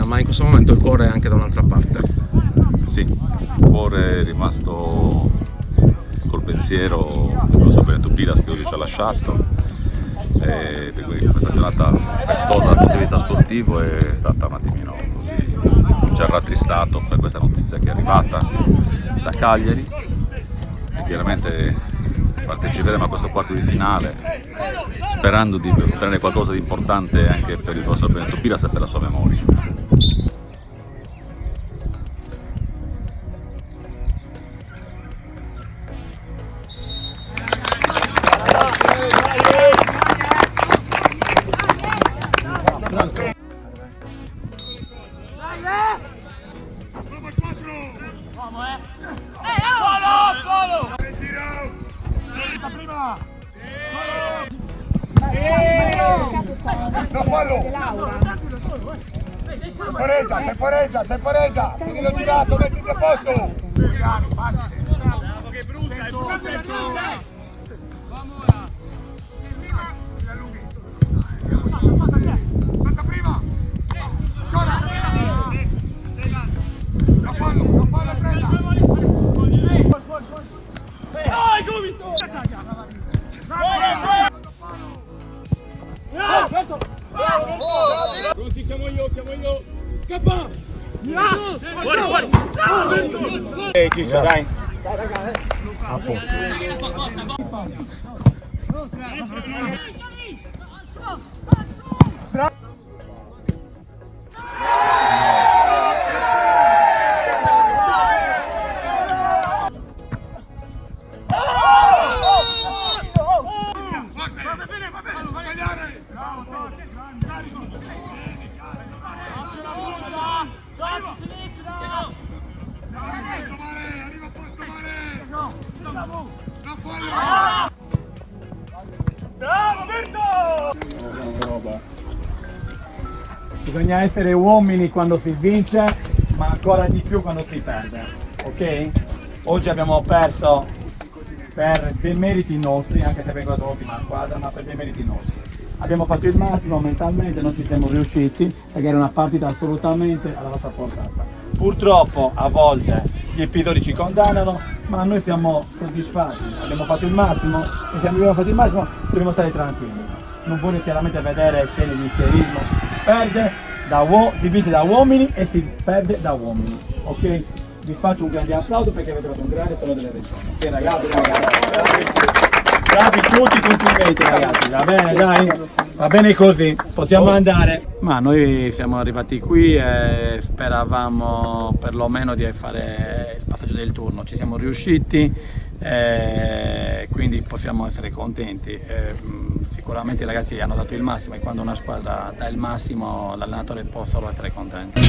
Ma in questo momento il cuore è anche da un'altra parte. Sì, il cuore è rimasto col pensiero del professor Benedetto Piras che oggi ci ha lasciato, e per cui questa giornata festosa dal punto di vista sportivo è stata un attimino così, ci ha rattristato per questa notizia che è arrivata da Cagliari, e chiaramente parteciperemo a questo quarto di finale sperando di ottenere qualcosa di importante anche per il professor Benedetto Piras e per la sua memoria. Temporeggia, finilo girato, mettiti a posto! Che brutta, è brutta! Salta prima! Ancora! La fallo presa! Dai, subito! Pronti, chiamo io! Scappa! Fuori! Ehi Ciccio, dai! A posto! Bravo Berto! Bisogna essere uomini quando si vince, ma ancora di più quando si perde, ok? Oggi abbiamo perso per dei meriti nostri, anche se vengo l'ultima squadra, ma per dei meriti nostri. Abbiamo fatto il massimo mentalmente, non ci siamo riusciti perché era una partita assolutamente alla nostra portata. Purtroppo a volte gli episodi ci condannano, ma noi siamo soddisfatti, abbiamo fatto il massimo e se abbiamo fatto il massimo dobbiamo stare tranquilli. Non voglio chiaramente vedere scene di isterismo, si vince da uomini e si perde da uomini, ok? Vi faccio un grande applauso perché avete fatto un grande tono delle regioni. Ok ragazzi, bravi tutti, complimenti ragazzi, va bene dai? Va bene così, possiamo andare. Ma noi siamo arrivati qui e speravamo perlomeno di fare il passaggio del turno, ci siamo riusciti, quindi possiamo essere contenti. Sicuramente i ragazzi hanno dato il massimo e quando una squadra dà il massimo l'allenatore può solo essere contento.